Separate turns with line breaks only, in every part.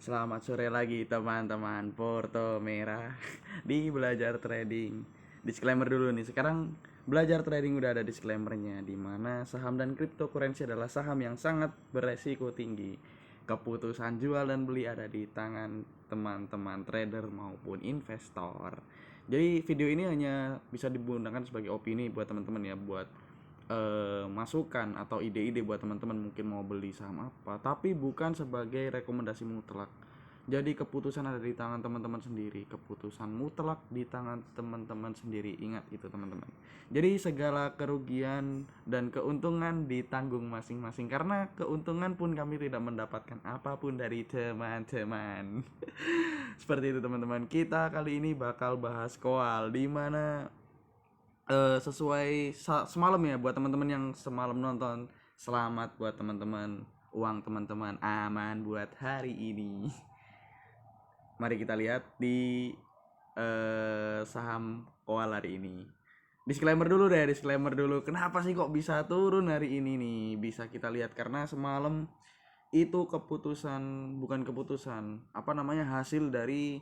Selamat sore lagi teman-teman Porto Merah di Belajar Trading. Disclaimer dulu nih, sekarang Belajar Trading udah ada disclaimernya, di mana saham dan cryptocurrency adalah saham yang sangat beresiko tinggi. Keputusan jual dan beli ada di tangan teman-teman trader maupun investor. Jadi video ini hanya bisa digunakan sebagai opini buat teman-teman ya, buat masukan atau ide-ide buat teman-teman mungkin mau beli saham apa, tapi bukan sebagai rekomendasi mutlak. Jadi keputusan ada di tangan teman-teman sendiri, keputusan mutlak di tangan teman-teman sendiri. Ingat itu teman-teman. Jadi segala kerugian dan keuntungan ditanggung masing-masing, karena keuntungan pun kami tidak mendapatkan apapun dari teman-teman. Seperti itu teman-teman. Kita kali ini bakal bahas koal, di mana sesuai semalam ya, buat teman-teman yang semalam nonton, selamat buat teman-teman, uang teman-teman aman buat hari ini. Mari kita lihat di saham koal hari ini. Disclaimer dulu, kenapa sih kok bisa turun hari ini nih? Bisa kita lihat karena semalam itu hasil dari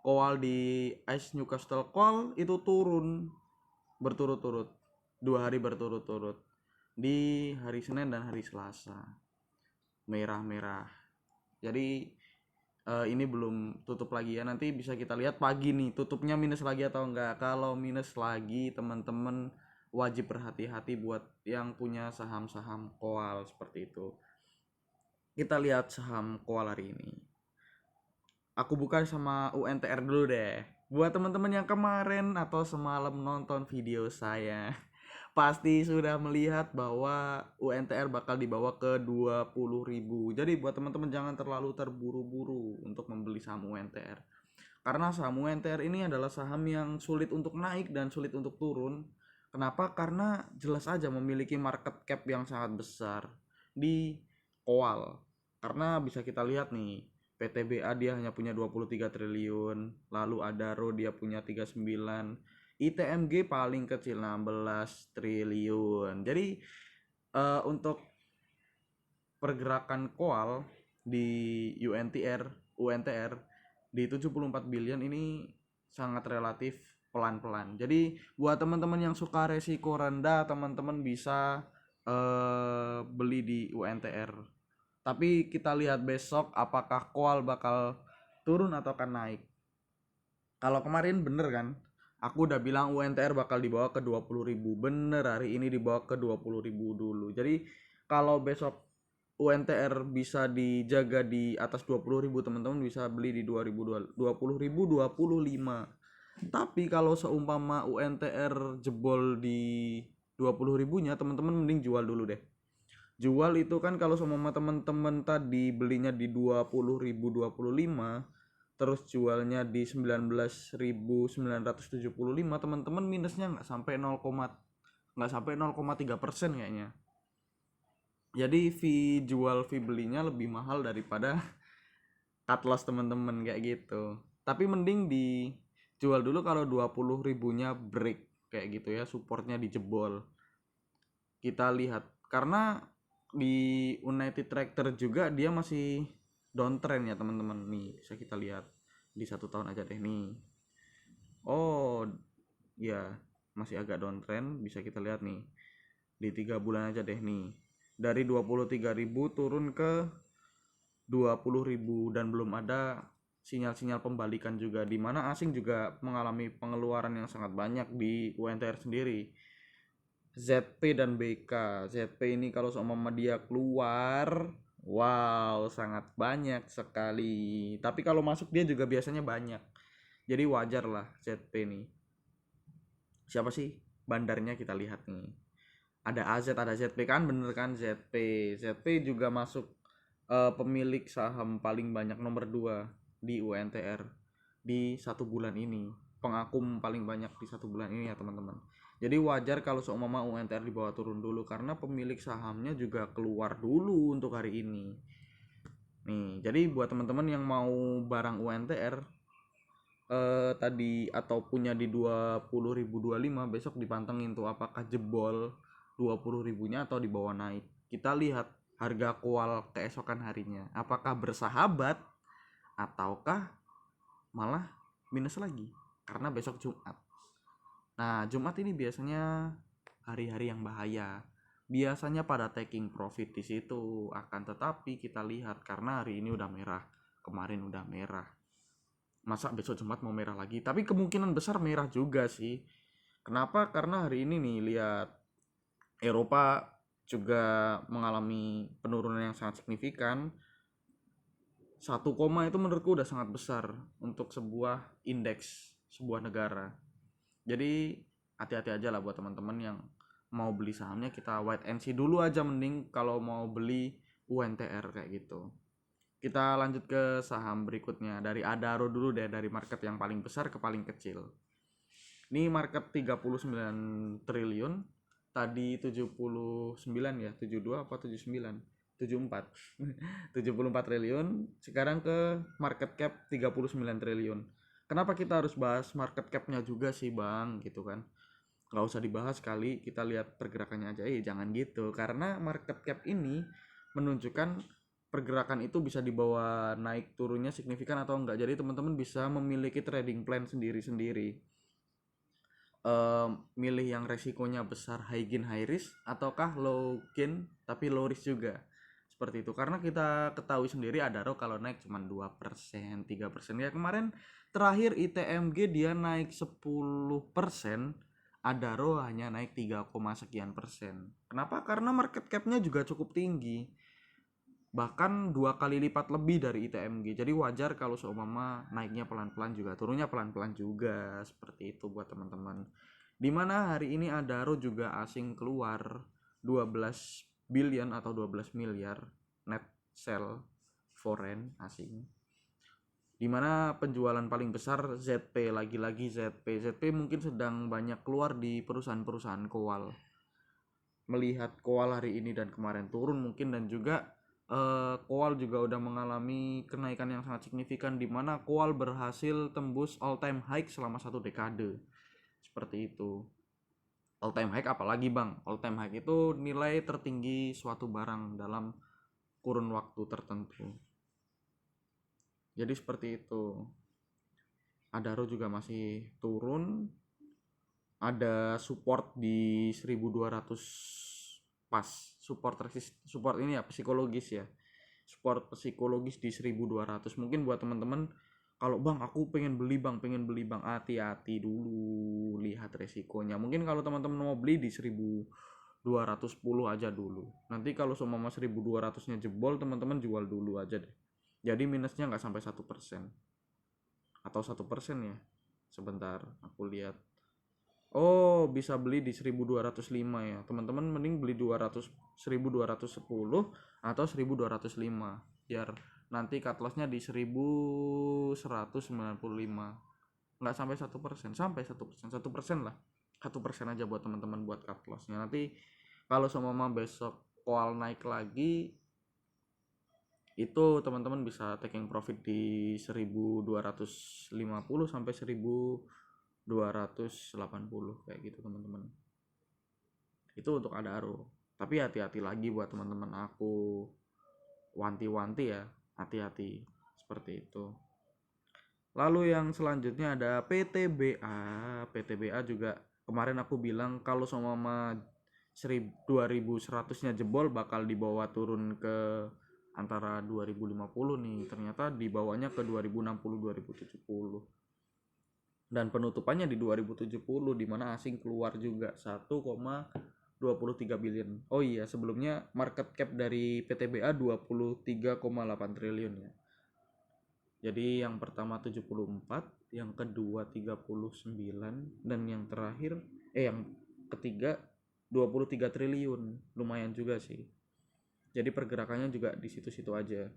koal di Ice Newcastle Call itu turun berturut-turut 2 hari berturut-turut, di hari Senin dan hari Selasa, merah-merah. Jadi ini belum tutup lagi ya, nanti bisa kita lihat pagi nih tutupnya minus lagi atau enggak. Kalau minus lagi, teman-teman wajib berhati-hati buat yang punya saham-saham koal seperti itu. Kita lihat saham koal hari ini. Aku buka sama UNTR dulu deh. Buat teman-teman yang kemarin atau semalam nonton video saya, pasti sudah melihat bahwa UNTR bakal dibawa ke 20.000. Jadi buat teman-teman jangan terlalu terburu-buru untuk membeli saham UNTR. Karena saham UNTR ini adalah saham yang sulit untuk naik dan sulit untuk turun. Kenapa? Karena jelas aja memiliki market cap yang sangat besar di koal. Karena bisa kita lihat nih, PTBA dia hanya punya 23 triliun, lalu Adaro dia punya 39, ITMG paling kecil 16 triliun. Jadi untuk pergerakan koal di UNTR di 74 billion ini sangat relatif pelan-pelan. Jadi buat teman-teman yang suka resiko rendah, teman-teman bisa beli di UNTR. Tapi kita lihat besok apakah koal bakal turun atau akan naik. Kalau kemarin bener kan, aku udah bilang UNTR bakal dibawa ke 20.000. Bener, hari ini dibawa ke 20.000 dulu. Jadi kalau besok UNTR bisa dijaga di atas 20.000, teman-teman bisa beli di 20.000, 25. Tapi kalau seumpama UNTR jebol di 20.000-nya, teman-teman mending jual dulu deh. Jual itu kan kalau sama teman-teman tadi belinya di 20.025, terus jualnya di 19.975, teman-teman minusnya nggak sampai 0,3% kayaknya. Jadi fee belinya lebih mahal daripada cut loss teman-teman kayak gitu. Tapi mending dijual dulu kalau 20.000-nya break kayak gitu ya, supportnya dijebol. Kita lihat karena di United Tractor juga dia masih downtrend ya teman-teman. Nih bisa kita lihat di 1 tahun aja deh nih. Oh ya, masih agak downtrend, bisa kita lihat nih di 3 bulan aja deh nih, dari 23.000 turun ke 20.000 dan belum ada sinyal-sinyal pembalikan juga, di mana asing juga mengalami pengeluaran yang sangat banyak di UNTR sendiri. ZP dan BK. ZP ini kalau seumpama dia keluar, wow, sangat banyak sekali. Tapi kalau masuk dia juga biasanya banyak. Jadi wajar lah ZP ini. Siapa sih bandarnya, kita lihat nih. Ada AZ, ada ZP kan, bener kan ZP. ZP juga masuk pemilik saham paling banyak nomor 2 di UNTR di 1 bulan ini. Pengakum paling banyak di 1 bulan ini ya teman-teman. Jadi wajar kalau seumpama UNTR dibawa turun dulu, karena pemilik sahamnya juga keluar dulu untuk hari ini. Nih, jadi buat teman-teman yang mau barang UNTR tadi atau punya di 20.025, besok dipantengin tuh apakah jebol 20.000-nya atau dibawa naik. Kita lihat harga koal keesokan harinya, apakah bersahabat ataukah malah minus lagi karena besok Jumat. Nah, Jumat ini biasanya hari-hari yang bahaya. Biasanya pada taking profit di situ, akan tetapi kita lihat karena hari ini udah merah, kemarin udah merah. Masa besok Jumat mau merah lagi? Tapi kemungkinan besar merah juga sih. Kenapa? Karena hari ini nih lihat Eropa juga mengalami penurunan yang sangat signifikan. 1 koma itu menurutku udah sangat besar untuk sebuah indeks sebuah negara. Jadi hati-hati aja lah buat teman-teman yang mau beli sahamnya, kita wait and see dulu aja mending kalau mau beli UNTR kayak gitu. Kita lanjut ke saham berikutnya, dari Adaro dulu deh, dari market yang paling besar ke paling kecil. Ini market 39 triliun, tadi 79 ya, 72 apa 79? 74. 74 triliun, sekarang ke market cap 39 triliun. Kenapa kita harus bahas market capnya juga sih bang, gitu kan? Nggak usah dibahas kali, kita lihat pergerakannya aja. Jangan gitu, karena market cap ini menunjukkan pergerakan itu bisa dibawa naik turunnya signifikan atau enggak. Jadi teman-teman bisa memiliki trading plan sendiri-sendiri. Milih yang resikonya besar, high gain high risk, ataukah low gain tapi low risk juga, seperti itu. Karena kita ketahui sendiri Adaro kalau naik cuma 2%, 3% ya. Kemarin terakhir ITMG dia naik 10%, Adaro hanya naik 3, sekian persen. Kenapa? Karena market capnya juga cukup tinggi, bahkan 2 kali lipat lebih dari ITMG. Jadi wajar kalau seumpama naiknya pelan-pelan juga, turunnya pelan-pelan juga, seperti itu buat teman-teman. Dimana hari ini Adaro juga asing keluar 12 billion atau 12 miliar net sell foreign asing. Dimana penjualan paling besar ZP, lagi-lagi ZP mungkin sedang banyak keluar di perusahaan-perusahaan kowal. Melihat kowal hari ini dan kemarin turun mungkin, dan juga kowal juga udah mengalami kenaikan yang sangat signifikan, di mana kowal berhasil tembus all time high selama 1 dekade, seperti itu. All time high apalagi bang? All time high itu nilai tertinggi suatu barang dalam kurun waktu tertentu. Jadi seperti itu. Adaro juga masih turun, ada support di 1200 pas, support ini ya psikologis ya, support psikologis di 1200. Mungkin buat teman-teman kalau bang aku pengen beli bang, hati-hati dulu, lihat resikonya. Mungkin kalau teman-teman mau beli di 1210 aja dulu, nanti kalau semua 1200 nya jebol, teman-teman jual dulu aja deh, jadi minusnya nggak sampai 1% atau 1% ya. Sebentar aku lihat. Oh, bisa beli di 1205 ya. Teman-teman mending beli 1210 atau 1205 biar nanti cut lossnya di 1195. Nggak sampai 1%, sampai 1%, 1% lah. 1% aja buat teman-teman buat cut lossnya. Nanti kalau semua besok call naik lagi, itu teman-teman bisa taking profit di 1250 sampai 1280 kayak gitu teman-teman. Itu untuk Adaro. Tapi hati-hati lagi buat teman-teman, aku wanti-wanti ya, hati-hati seperti itu. Lalu yang selanjutnya ada PTBA. PTBA juga kemarin aku bilang kalau sama 2100 nya jebol bakal dibawa turun ke antara 2050 nih. Ternyata dibawanya ke 2060 2070. Dan penutupannya di 2070, di mana asing keluar juga 1,23 billion. Oh iya, sebelumnya market cap dari PTBA 23,8 triliun ya. Jadi yang pertama 74, yang kedua 39, dan yang terakhir yang ketiga 23 triliun. Lumayan juga sih. Jadi pergerakannya juga di situ-situ aja.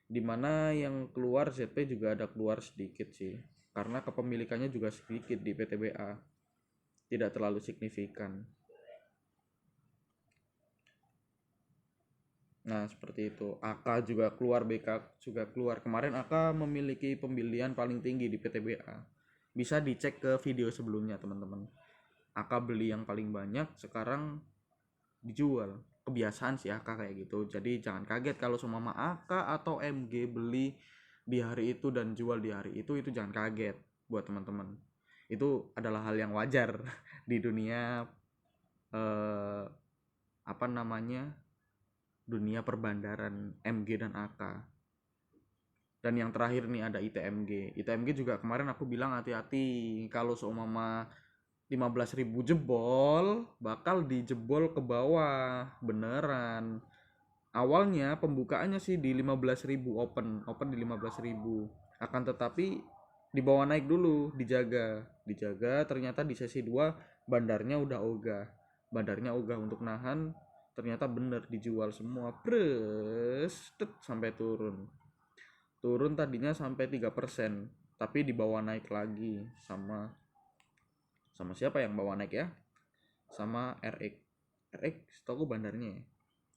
Dimana yang keluar ZP juga ada keluar sedikit sih, karena kepemilikannya juga sedikit di PTBA, tidak terlalu signifikan. Nah seperti itu. AK juga keluar, BK juga keluar. Kemarin AK memiliki pembelian paling tinggi di PTBA, bisa dicek ke video sebelumnya teman-teman. AK beli yang paling banyak, sekarang dijual. Kebiasaan sih AK kayak gitu. Jadi jangan kaget kalau semua AK atau MG beli di hari itu dan jual di hari itu jangan kaget buat teman-teman. Itu adalah hal yang wajar di dunia apa namanya, dunia perbandaran MG dan AK. Dan yang terakhir nih ada ITMG. ITMG juga kemarin aku bilang hati-hati, kalau seumpama 15.000 jebol bakal dijebol ke bawah beneran. Awalnya pembukaannya sih di 15.000 open di 15.000, akan tetapi dibawa naik dulu, dijaga ternyata di sesi 2 bandarnya ogah untuk nahan, ternyata bener dijual semua sampai turun tadinya sampai 3%, tapi dibawa naik lagi sama siapa yang bawa naik ya, sama RX toko bandarnya ya.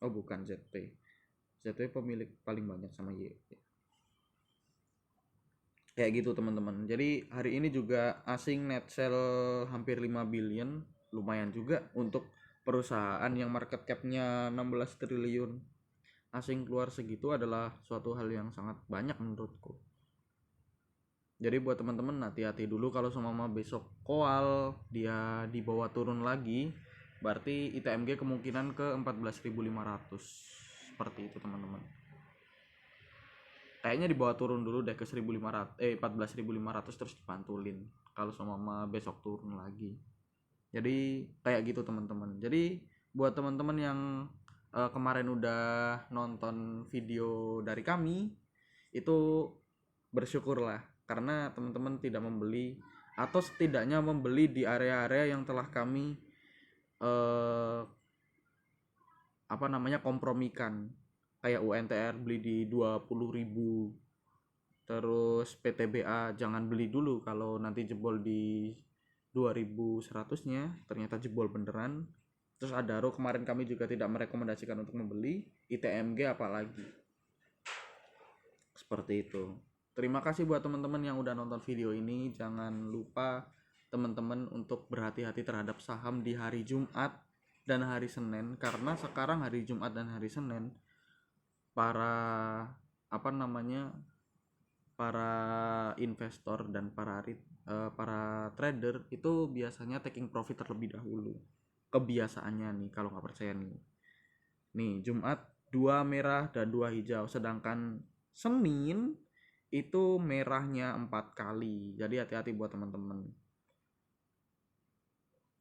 Oh bukan, ZP pemilik paling banyak sama Y. Kayak gitu teman-teman. Jadi hari ini juga asing net sell hampir 5 billion, lumayan juga untuk perusahaan yang market capnya 16 triliun. Asing keluar segitu adalah suatu hal yang sangat banyak menurutku. Jadi buat teman-teman hati-hati dulu, kalau semama besok koal dia dibawa turun lagi, berarti ITMG kemungkinan ke 14.500. Seperti itu teman-teman. Kayaknya dibawa turun dulu deh ke 14.500 terus dipantulin kalau semama besok turun lagi. Jadi kayak gitu teman-teman. Jadi buat teman-teman yang kemarin udah nonton video dari kami, itu bersyukurlah karena teman-teman tidak membeli, atau setidaknya membeli di area-area yang telah kami kompromikan. Kayak UNTR beli di 20.000, terus PTBA jangan beli dulu kalau nanti jebol di 2.100-nya, ternyata jebol beneran. Terus Adaro kemarin kami juga tidak merekomendasikan untuk membeli, ITMG apalagi. Seperti itu. Terima kasih buat teman-teman yang udah nonton video ini. Jangan lupa teman-teman untuk berhati-hati terhadap saham di hari Jumat dan hari Senin, karena sekarang hari Jumat dan hari Senin para investor dan para trader itu biasanya taking profit terlebih dahulu. Kebiasaannya nih, kalau nggak percaya nih Jumat 2 merah dan 2 hijau, sedangkan Senin itu merahnya 4 kali. Jadi hati-hati buat teman-teman.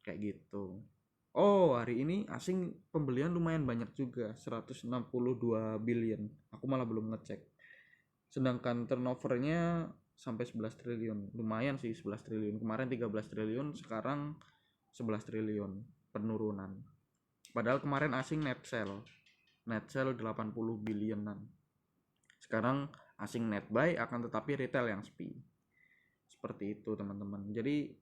Kayak gitu. Oh, hari ini asing pembelian lumayan banyak juga, 162 billion. Aku malah belum ngecek. Sedangkan turnovernya sampai 11 triliun. Lumayan sih 11 triliun. Kemarin 13 triliun, sekarang 11 triliun. Penurunan. Padahal kemarin asing net sell 80 billionan. Sekarang asing net buy, akan tetapi retail yang sepi. Seperti itu teman-teman. Jadi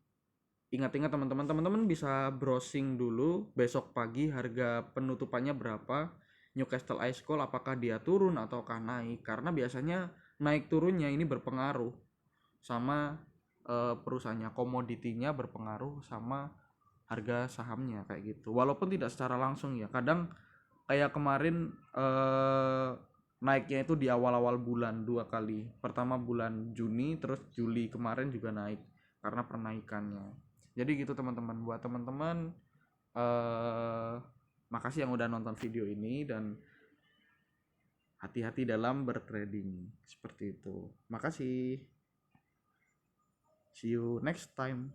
ingat-ingat teman-teman bisa browsing dulu besok pagi harga penutupannya berapa, Newcastle Ice Cold apakah dia turun ataukah naik, karena biasanya naik turunnya ini berpengaruh sama perusahaannya, komoditinya berpengaruh sama harga sahamnya kayak gitu. Walaupun tidak secara langsung ya, kadang kayak kemarin naiknya itu di awal-awal bulan 2 kali. Pertama bulan Juni, terus Juli kemarin juga naik karena penaikannya. Jadi gitu teman-teman. Buat teman-teman makasih yang udah nonton video ini, dan hati-hati dalam bertrading. Seperti itu. Makasih. See you next time.